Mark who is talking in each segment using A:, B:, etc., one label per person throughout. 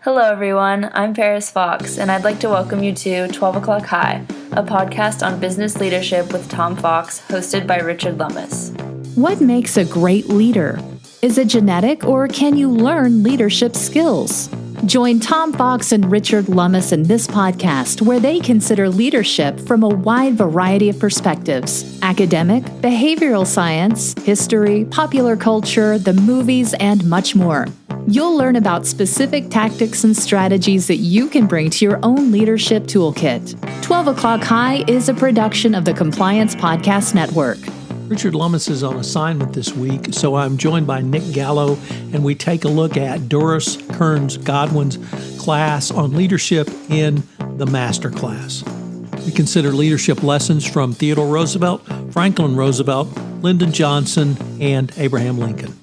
A: Hello, everyone. I'm Paris Fox, and I'd like to welcome you to 12 O'Clock High, a podcast on business leadership with Tom Fox, hosted by Richard Lummis.
B: What makes a great leader? Is it genetic, or can you learn leadership skills? Join Tom Fox and Richard Lummis in this podcast, where they consider leadership from a wide variety of perspectives: academic, behavioral science, history, popular culture, the movies, and much more. You'll learn about specific tactics and strategies that you can bring to your own leadership toolkit. 12 O'Clock High is a production of the Compliance Podcast Network.
C: Richard Lummis is on assignment this week, so I'm joined by Nick Gallo, and we take a look at Doris Kearns Godwin's class on leadership in the master class. We consider leadership lessons from Theodore Roosevelt, Franklin Roosevelt, Lyndon Johnson, and Abraham Lincoln.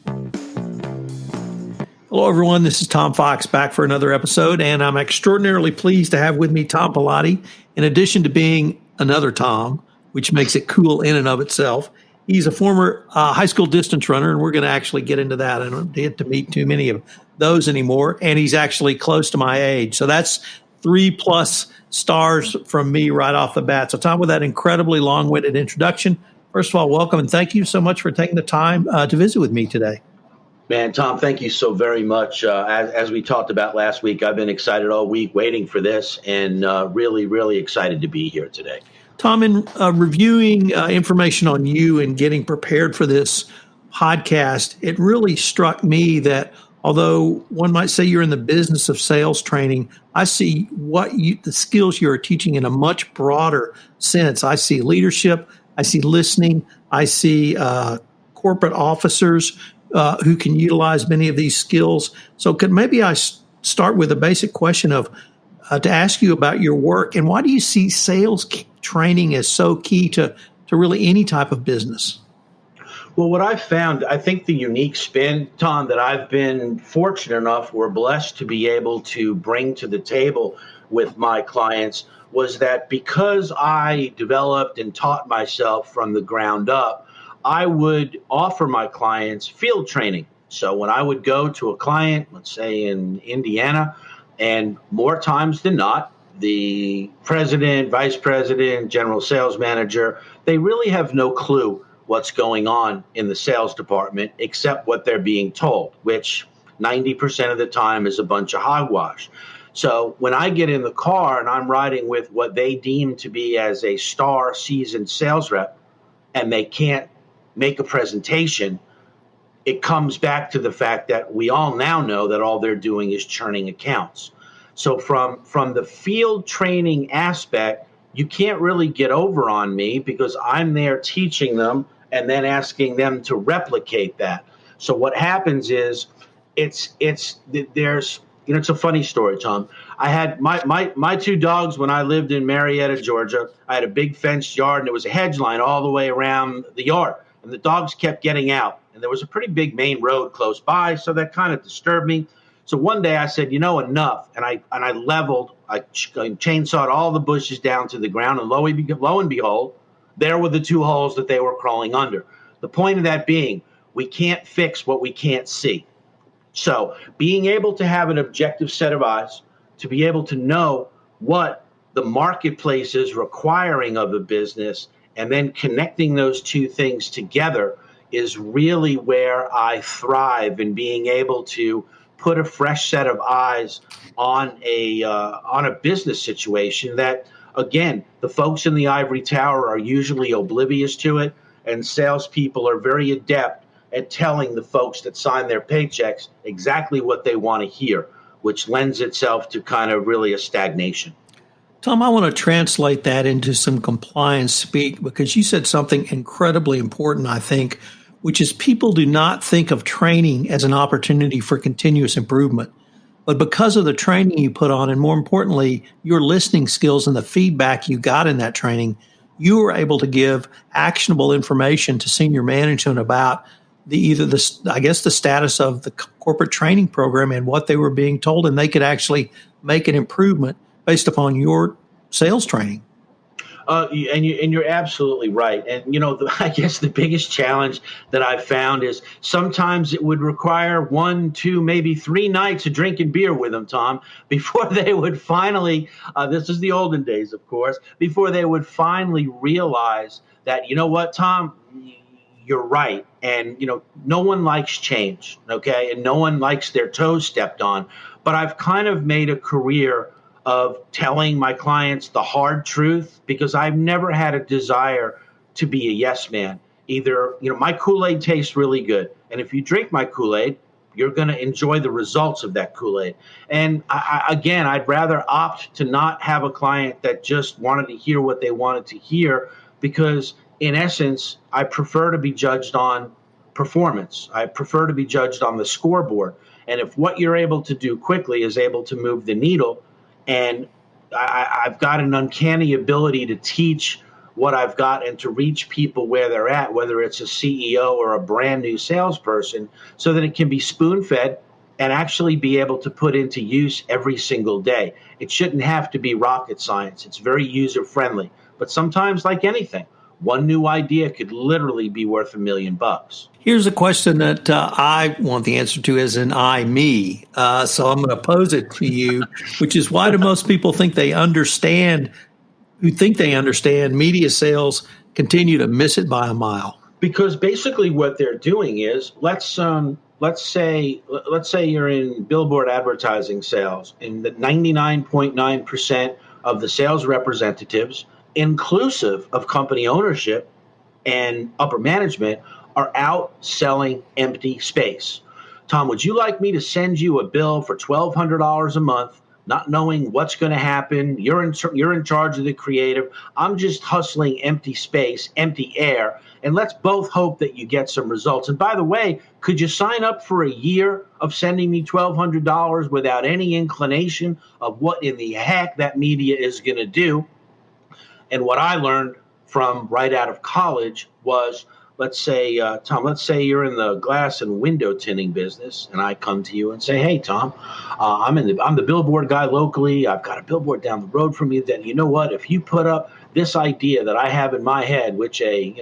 C: Hello, everyone. This is Tom Fox back for another episode, and I'm extraordinarily pleased to have with me Tom Pilotti. In addition to being another Tom, which makes it cool in and of itself, he's a former high school distance runner, and we're going to actually get into that. I don't get to meet too many of those anymore, and he's actually close to my age. So that's 3+ stars from me right off the bat. So Tom, with that incredibly long-winded introduction, first of all, welcome, and thank you so much for taking the time to visit with me today.
D: Man, Tom, thank you so very much. As we talked about last week, I've been excited all week waiting for this, and really, really excited to be here today.
C: Tom, in reviewing information on you and getting prepared for this podcast, it really struck me that although one might say you're in the business of sales training, I see the skills you are teaching in a much broader sense. I see leadership, I see listening, I see corporate officers who can utilize many of these skills. So could maybe I start with a basic question of to ask you about your work, and why do you see sales training as so key to really any type of business?
D: Well, what I've found, I think the unique spin, Tom, that I've been fortunate enough or blessed to be able to bring to the table with my clients was that because I developed and taught myself from the ground up, I would offer my clients field training. So when I would go to a client, let's say in Indiana, and more times than not, the president, vice president, general sales manager, they really have no clue what's going on in the sales department except what they're being told, which 90% of the time is a bunch of hogwash. So when I get in the car and I'm riding with what they deem to be as a star seasoned sales rep, and they can't make a presentation, it comes back to the fact that we all now know that all they're doing is churning accounts. So from the field training aspect, you can't really get over on me because I'm there teaching them and then asking them to replicate that. So what happens is it's a funny story, Tom. I had my two dogs when I lived in Marietta, Georgia. I had a big fenced yard, and there was a hedge line all the way around the yard. And the dogs kept getting out, and there was a pretty big main road close by, so that kind of disturbed me. So one day I said, enough, and I chainsawed all the bushes down to the ground, and lo and behold, there were the two holes that they were crawling under. The point of that being, we can't fix what we can't see. So being able to have an objective set of eyes, to be able to know what the marketplace is requiring of a business, and then connecting those two things together is really where I thrive in being able to put a fresh set of eyes on a business situation that, again, the folks in the ivory tower are usually oblivious to it, and salespeople are very adept at telling the folks that sign their paychecks exactly what they want to hear, which lends itself to kind of really a stagnation.
C: Tom, I want to translate that into some compliance speak because you said something incredibly important, I think, which is people do not think of training as an opportunity for continuous improvement. But because of the training you put on, and more importantly, your listening skills and the feedback you got in that training, you were able to give actionable information to senior management about the status of the corporate training program and what they were being told, and they could actually make an improvement based upon your sales training.
D: And you're absolutely right. And I guess the biggest challenge that I've found is sometimes it would require 1, 2, maybe 3 nights of drinking beer with them, Tom, before they would finally. This is the olden days, of course. Before they would finally realize that, you know what, Tom, you're right. And no one likes change, okay, and no one likes their toes stepped on. But I've kind of made a career of telling my clients the hard truth because I've never had a desire to be a yes man. Either, my Kool-Aid tastes really good. And if you drink my Kool-Aid, you're going to enjoy the results of that Kool-Aid. And again, I'd rather opt to not have a client that just wanted to hear what they wanted to hear because, in essence, I prefer to be judged on performance. I prefer to be judged on the scoreboard. And if what you're able to do quickly is able to move the needle, and I've got an uncanny ability to teach what I've got and to reach people where they're at, whether it's a CEO or a brand new salesperson, so that it can be spoon-fed and actually be able to put into use every single day. It shouldn't have to be rocket science. It's very user-friendly. But sometimes, like anything, one new idea could literally be worth $1 million.
C: Here's a question that I want the answer to as an me. So I'm going to pose it to you, which is why do most people who think they understand media sales continue to miss it by a mile?
D: Because basically what they're doing is, let's say you're in billboard advertising sales, and the 99.9% of the sales representatives, inclusive of company ownership and upper management, are out selling empty space. Tom, would you like me to send you a bill for $1,200 a month, not knowing what's going to happen? You're in charge of the creative. I'm just hustling empty space, empty air, and let's both hope that you get some results. And by the way, could you sign up for a year of sending me $1,200 without any inclination of what in the heck that media is going to do? And what I learned from right out of college was, let's say, Tom, let's say you're in the glass and window tinting business, and I come to you and say, hey, Tom, I'm the billboard guy locally. I've got a billboard down the road from you. Then you know what? If you put up this idea that I have in my head, which a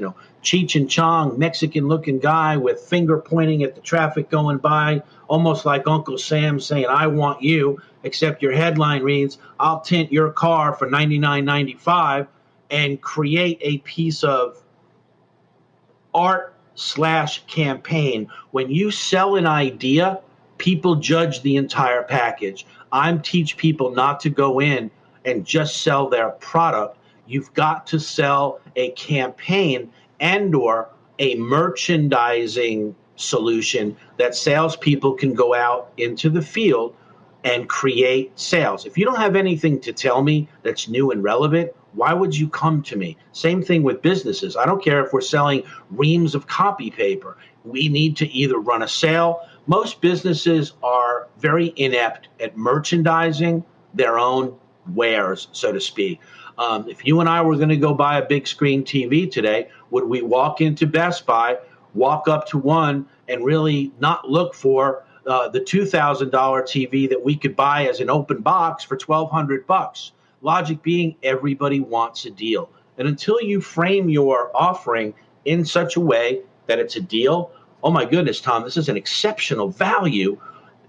D: Cheech and Chong Mexican-looking guy with finger pointing at the traffic going by, almost like Uncle Sam saying, I want you, except your headline reads, I'll tint your car for $99.95, and create a piece of art/campaign. When you sell an idea, people judge the entire package. I teach people not to go in and just sell their product. You've got to sell a campaign and or a merchandising solution that salespeople can go out into the field and create sales. If you don't have anything to tell me that's new and relevant, why would you come to me? Same thing with businesses. I don't care if we're selling reams of copy paper. We need to either run a sale. Most businesses are very inept at merchandising their own wares, so to speak. If you and I were going to go buy a big screen TV today, would we walk into Best Buy, walk up to one, and really not look for the $2,000 TV that we could buy as an open box for $1,200? Logic being, everybody wants a deal. And until you frame your offering in such a way that it's a deal, oh my goodness, Tom, this is an exceptional value,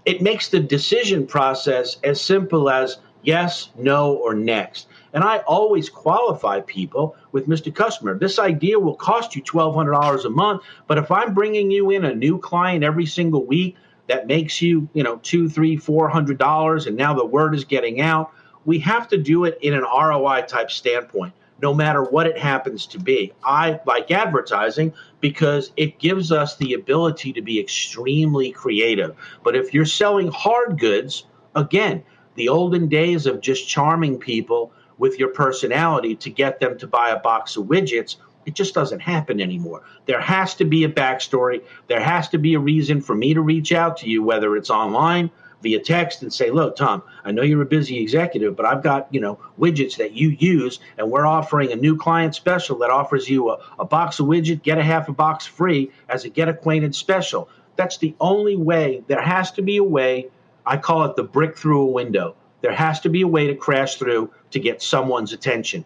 D: it makes the decision process as simple as yes, no, or next. And I always qualify people with, Mr. Customer, this idea will cost you $1,200 a month, but if I'm bringing you in a new client every single week that makes you, $200, $300, $400, and now the word is getting out, we have to do it in an ROI type standpoint, no matter what it happens to be. I like advertising because it gives us the ability to be extremely creative. But if you're selling hard goods, again, the olden days of just charming people with your personality to get them to buy a box of widgets, it just doesn't happen anymore. There has to be a backstory. There has to be a reason for me to reach out to you, whether it's online, via text, and say, look, Tom, I know you're a busy executive, but I've got, widgets that you use, and we're offering a new client special that offers you a box of widget, get a half a box free as a get acquainted special. That's the only way. There has to be a way. I call it the brick through a window. There has to be a way to crash through to get someone's attention.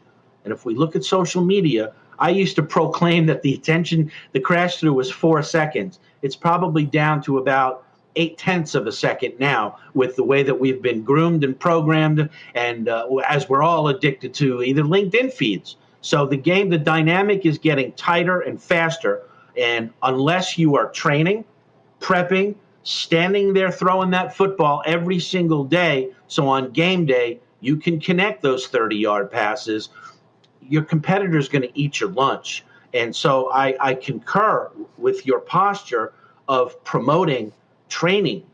D: And if we look at social media, I used to proclaim that the crash through was 4 seconds. It's probably down to about 0.8 of a second now with the way that we've been groomed and programmed, and as we're all addicted to either LinkedIn feeds. So the dynamic is getting tighter and faster. And unless you are training, prepping, standing there throwing that football every single day, so on game day you can connect those 30-yard passes, your competitor's going to eat your lunch. And so I concur with your posture of promoting training,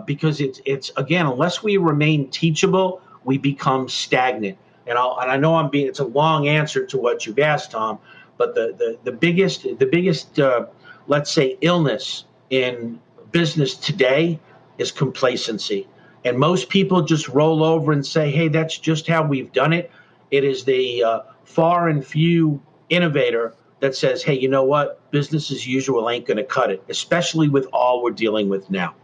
D: because it's again, unless we remain teachable, we become stagnant. And I know it's a long answer to what you've asked, Tom, but the biggest let's say illness in business today is complacency. And most people just roll over and say, hey, that's just how we've done it. It is the far and few innovator that says, hey, you know what? Business as usual ain't going to cut it, especially with all we're dealing with now.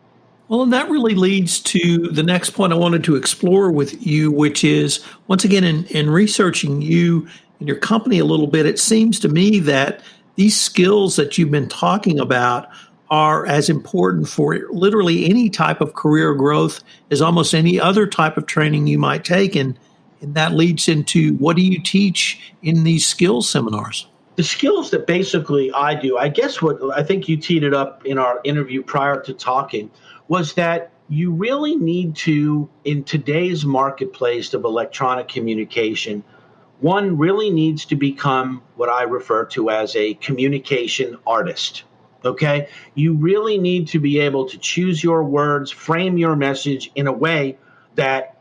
C: Well, and that really leads to the next point I wanted to explore with you, which is, once again, in researching you and your company a little bit, it seems to me that these skills that you've been talking about are as important for literally any type of career growth as almost any other type of training you might take. And that leads into, what do you teach in these skills seminars?
D: The skills that basically I do, I guess what I think you teed it up in our interview prior to talking, was that you really need to, in today's marketplace of electronic communication, one really needs to become what I refer to as a communication artist. Okay? You really need to be able to choose your words, frame your message in a way that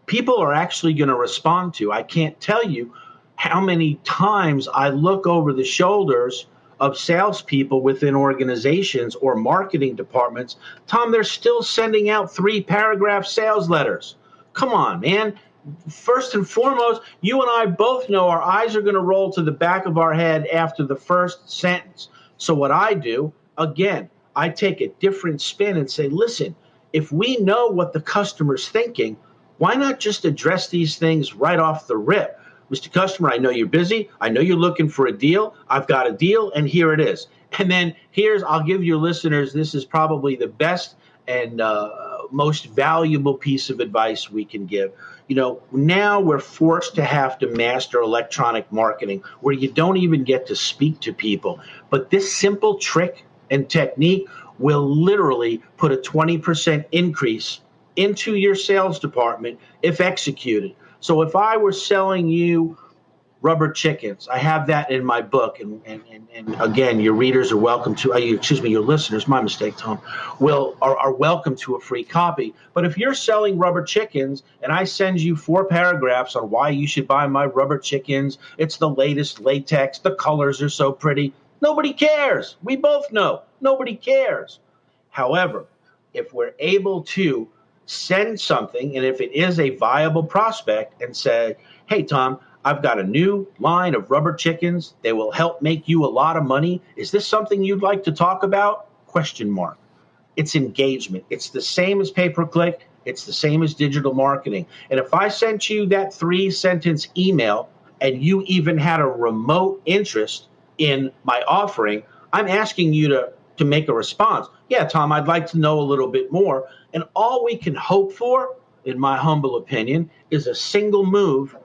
D: people are actually going to respond to. I can't tell you how many times I look over the shoulders of salespeople within organizations or marketing departments. Tom, they're still sending out 3-paragraph sales letters. Come on, man. First and foremost, you and I both know our eyes are going to roll to the back of our head after the first sentence. So what I do, again, I take a different spin and say, listen, if we know what the customer's thinking, why not just address these things right off the rip? Mr. Customer, I know you're busy. I know you're looking for a deal. I've got a deal, and here it is. And then I'll give your listeners, this is probably the best and most valuable piece of advice we can give. You know, now we're forced to have to master electronic marketing where you don't even get to speak to people. But this simple trick and technique will literally put a 20% increase into your sales department if executed. So if I were selling you rubber chickens, I have that in my book. And again, your readers are welcome to, your listeners, my mistake, Tom, are welcome to a free copy. But if you're selling rubber chickens and I send you 4 paragraphs on why you should buy my rubber chickens, it's the latest latex, the colors are so pretty, nobody cares. We both know nobody cares. However, if we're able to send something, and if it is a viable prospect, and say, hey, Tom, I've got a new line of rubber chickens. They will help make you a lot of money. Is this something you'd like to talk about? ? It's engagement. It's the same as pay-per-click. It's the same as digital marketing. And if I sent you that 3-sentence email and you even had a remote interest in my offering, I'm asking you to make a response. Yeah, Tom, I'd like to know a little bit more. And all we can hope for, in my humble opinion, is a single move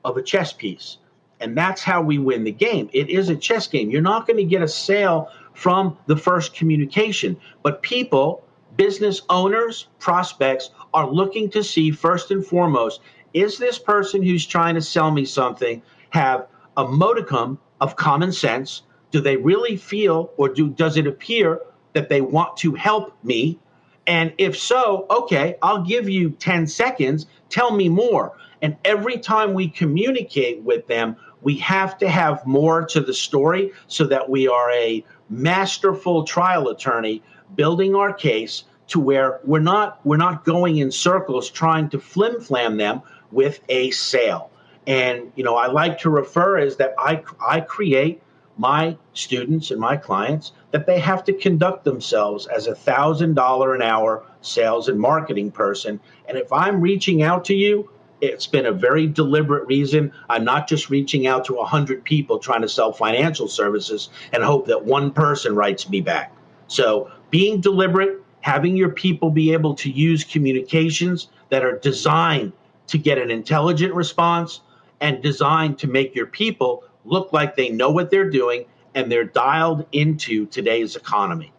D: of a chess piece. And that's how we win the game. It is a chess game. You're not going to get a sale from the first communication. But people, business owners, prospects are looking to see, first and foremost, is this person who's trying to sell me something have a modicum of common sense? Do they really feel, or does it appear that they want to help me? And if so, okay, I'll give you 10 seconds. Tell me more. And every time we communicate with them, we have to have more to the story so that we are a masterful trial attorney building our case to where we're not going in circles trying to flim-flam them with a sale. And, I like to refer as that I create my students and my clients that they have to conduct themselves as $1,000 an hour sales and marketing person. And if I'm reaching out to you It's been a very deliberate reason. I'm not just reaching out to 100 people trying to sell financial services and hope that one person writes me back. So being deliberate, having your people be able to use communications that are designed to get an intelligent response and designed to make your people look like they know what they're doing and they're dialed into today's economy.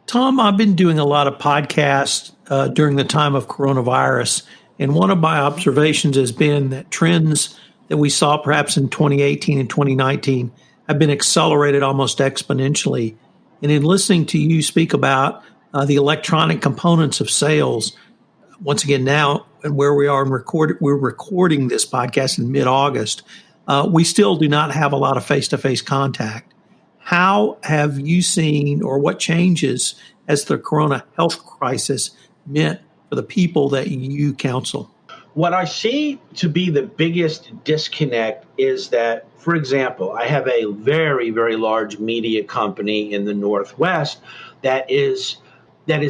C: Tom, I've been doing a lot of podcasts during the time of coronavirus, and one of my observations has been that trends that we saw perhaps in 2018 and 2019 have been accelerated almost exponentially. And in listening to you speak about the electronic components of sales, once again now, and where we are, we're recording this podcast in mid-August, we still do not have a lot of face-to-face contact. How have you seen, or what changes has the corona health crisis meant for the people that you counsel?
D: What I see to be the biggest disconnect is that, for example, I have a very, very large media company in the Northwest that is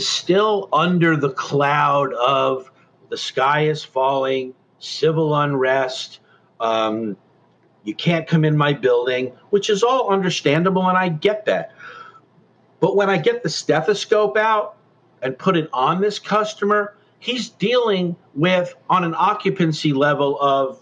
D: still under the cloud of the sky is falling, civil unrest, you can't come in my building, which is all understandable, and I get that. But when I get the stethoscope out and put it on this customer, he's dealing with, on an occupancy level of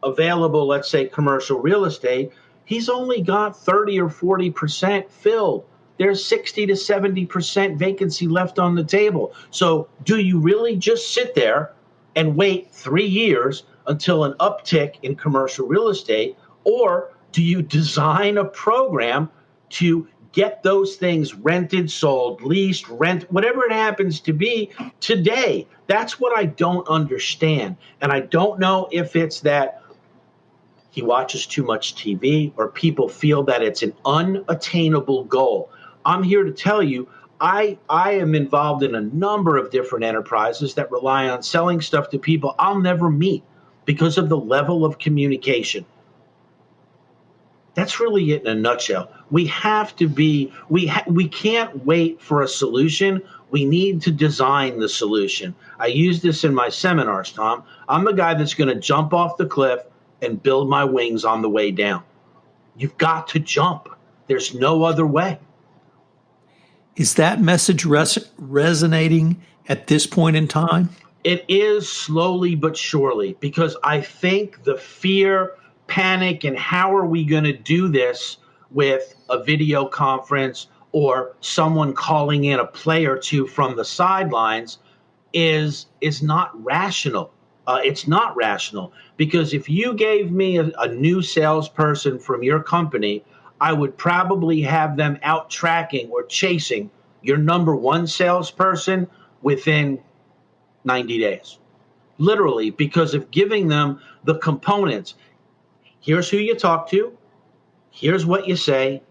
D: available, let's say, commercial real estate, he's only got 30 or 40% filled. There's 60 to 70% vacancy left on the table. So do you really just sit there and wait 3 years until an uptick in commercial real estate, or do you design a program to get those things rented, sold, leased, rent, whatever it happens to be today? That's what I don't understand. And I don't know if it's that he watches too much TV or people feel that it's an unattainable goal. I'm here to tell you, I am involved in a number of different enterprises that rely on selling stuff to people I'll never meet because of the level of communication. That's really it in a nutshell. We have to be, we can't wait for a solution. We need to design the solution. I use this in my seminars, Tom. I'm the guy that's going to jump off the cliff and build my wings on the way down. You've got to jump. There's no other way.
C: Is that message resonating at this point in time?
D: It is slowly but surely, because I think the fear, panic, and how are we going to do this with a video conference or someone calling in a play or two from the sidelines is not rational. It's not rational, because if you gave me a new salesperson from your company, I would probably have them out tracking or chasing your number one salesperson within 90 days. Literally, because of giving them the components. Here's who you talk to, here's what you say,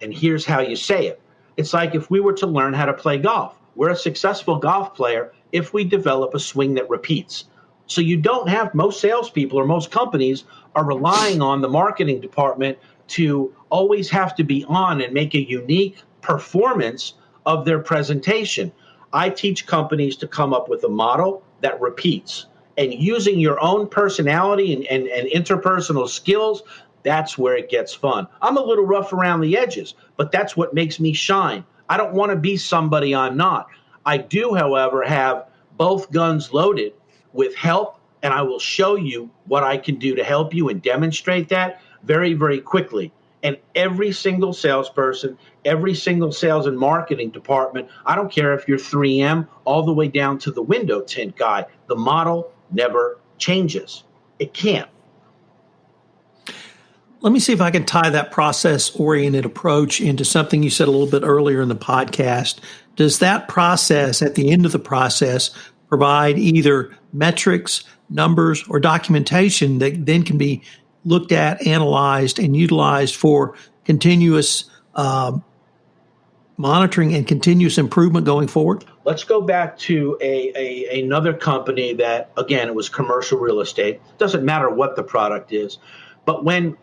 D: and here's how you say it. It's like if we were to learn how to play golf. We're a successful golf player if we develop a swing that repeats. So you don't have, most salespeople or most companies are relying on the marketing department to always have to be on and make a unique performance of their presentation. I teach companies to come up with a model that repeats, and using your own personality and interpersonal skills, that's where it gets fun. I'm a little rough around the edges, but that's what makes me shine. I don't want to be somebody I'm not. I do, however, have both guns loaded with help, and I will show you what I can do to help you and demonstrate that very, very quickly. And every single salesperson, every single sales and marketing department, I don't care if you're 3M all the way down to the window tint guy, the model never changes. It can't.
C: Let me see if I can tie that process-oriented approach into something you said a little bit earlier in the podcast. Does that process, at the end of the process, provide either metrics, numbers, or documentation that then can be looked at, analyzed, and utilized for continuous monitoring and continuous improvement going forward?
D: Let's go back to another company that, again, it was commercial real estate. Doesn't matter what the product is. But when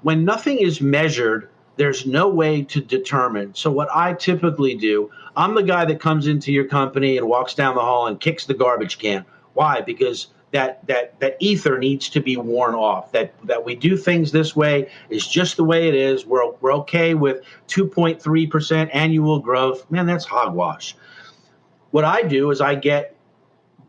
D: nothing is measured, there's no way to determine. So what I typically do, I'm the guy that comes into your company and walks down the hall and kicks the garbage can. Why? Because that ether needs to be worn off. That we do things this way is just the way it is. We're okay with 2.3% annual growth. Man, that's hogwash. What I do is I get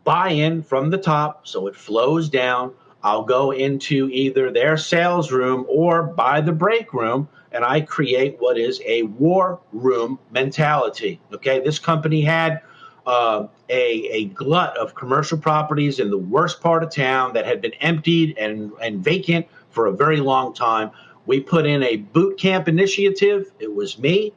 D: buy-in from the top, so it flows down. I'll go into either their sales room or by the break room, and I create what is a war room mentality. Okay, this company had a glut of commercial properties in the worst part of town that had been emptied and vacant for a very long time. We put in a boot camp initiative. It was me,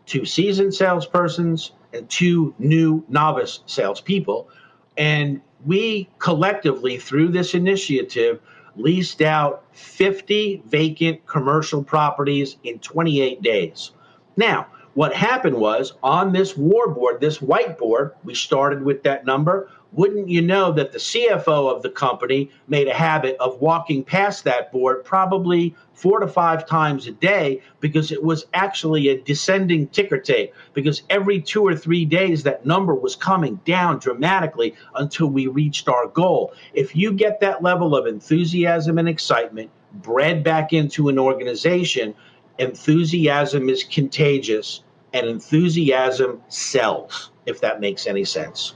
D: 2 seasoned salespersons, and 2 new novice salespeople. And we collectively, through this initiative, leased out 50 vacant commercial properties in 28 days. Now, what happened was on this war board, this whiteboard, we started with that number. Wouldn't you know that the CFO of the company made a habit of walking past that board probably 4 to 5 times a day, because it was actually a descending ticker tape, because every 2 or 3 days that number was coming down dramatically until we reached our goal. If you get that level of enthusiasm and excitement bred back into an organization, enthusiasm is contagious and enthusiasm sells, if that makes any sense.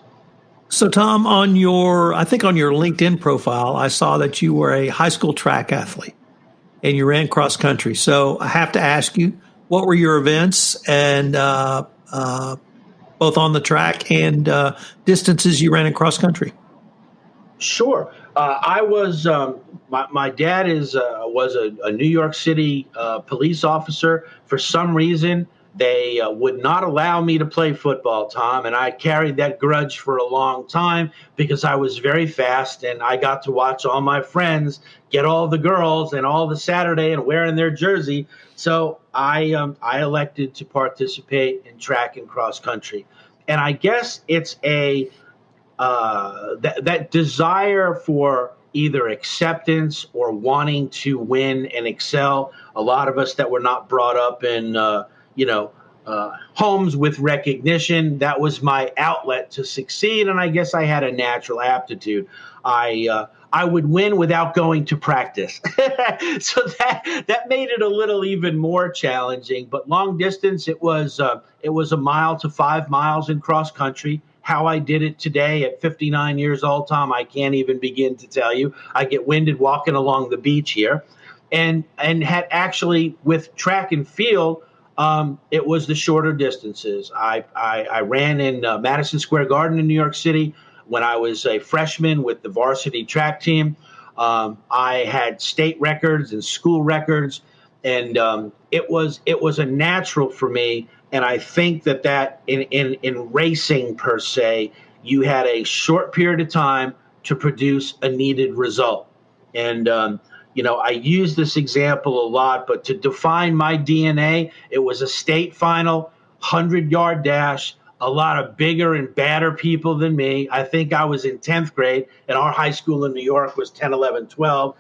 C: So, Tom, I think on your LinkedIn profile, I saw that you were a high school track athlete and you ran cross country. So I have to ask you, what were your events and both on the track and distances you ran in cross country?
D: Sure. I was my dad was a New York City police officer. For some reason, they would not allow me to play football, Tom, and I carried that grudge for a long time because I was very fast and I got to watch all my friends get all the girls and all the Saturday and wearing their jersey. So I elected to participate in track and cross country. And I guess it's that desire for either acceptance or wanting to win and excel. A lot of us that were not brought up in homes with recognition, that was my outlet to succeed, and I guess I had a natural aptitude. I would win without going to practice, so that made it a little even more challenging. But long distance, it was a mile to 5 miles in cross country. How I did it today at 59 years old, Tom, I can't even begin to tell you. I get winded walking along the beach here, and had actually with track and field. It was the shorter distances. I ran in Madison Square Garden in New York City when I was a freshman with the varsity track team. I had state records and school records, and it was a natural for me. And I think that in racing per se, you had a short period of time to produce a needed result. And I use this example a lot, but to define my DNA, it was a state final, 100-yard dash, a lot of bigger and badder people than me. I think I was in 10th grade, and our high school in New York was 10, 11, 12.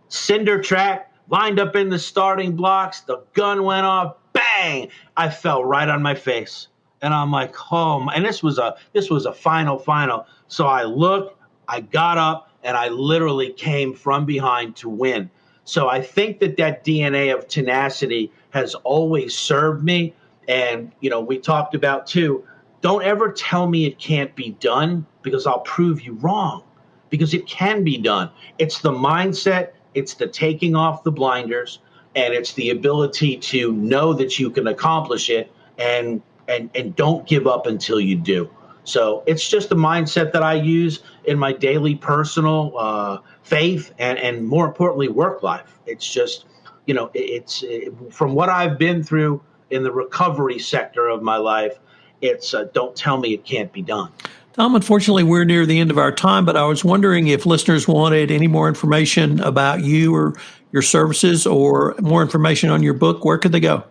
D: Cinder track, lined up in the starting blocks. The gun went off, bang! I fell right on my face. And I'm like, oh, and this was a final. So I looked, I got up, and I literally came from behind to win. So I think that DNA of tenacity has always served me. And, we talked about, too, don't ever tell me it can't be done, because I'll prove you wrong, because it can be done. It's the mindset, it's the taking off the blinders, and it's the ability to know that you can accomplish it and don't give up until you do. So it's just a mindset that I use in my daily personal faith and more importantly, work life. It's just, from what I've been through in the recovery sector of my life, it's don't tell me it can't be done.
C: Tom, unfortunately, we're near the end of our time, but I was wondering if listeners wanted any more information about you or your services or more information on your book, where could they go?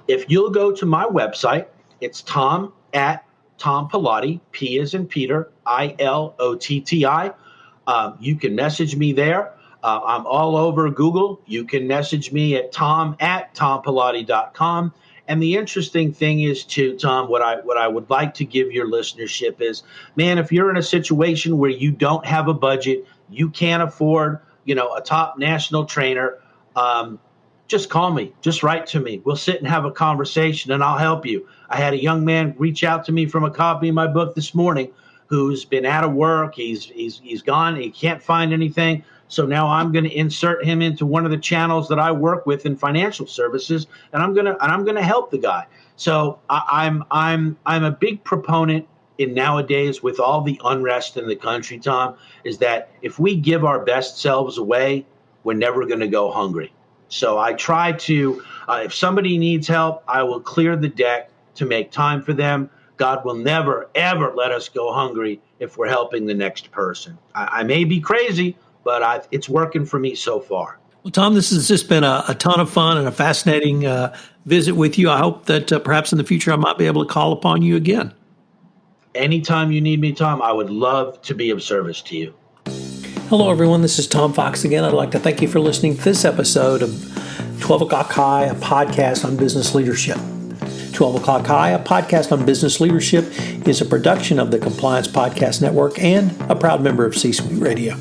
D: If you'll go to my website, it's Tom Pilotti, P as in Peter, ILOTTI. You can message me there. I'm all over Google. You can message me at tom@tompilotti.com. And the interesting thing is, too, Tom, what I would like to give your listenership is, man, if you're in a situation where you don't have a budget, you can't afford, a top national trainer, just call me, just write to me. We'll sit and have a conversation and I'll help you. I had a young man reach out to me from a copy of my book this morning who's been out of work. He's gone. He can't find anything. So now I'm going to insert him into one of the channels that I work with in financial services, and I'm going to help the guy. So I'm a big proponent in nowadays with all the unrest in the country, Tom, is that if we give our best selves away, we're never going to go hungry. So I try to, if somebody needs help, I will clear the deck to make time for them. God will never, ever let us go hungry if we're helping the next person. I may be crazy, but it's working for me so far.
C: Well, Tom, this has just been a ton of fun and a fascinating visit with you. I hope that perhaps in the future I might be able to call upon you again.
D: Anytime you need me, Tom, I would love to be of service to you.
C: Hello, everyone. This is Tom Fox again. I'd like to thank you for listening to this episode of 12 O'Clock High, a podcast on business leadership. 12 O'Clock High, a podcast on business leadership, is a production of the Compliance Podcast Network and a proud member of C-Suite Radio.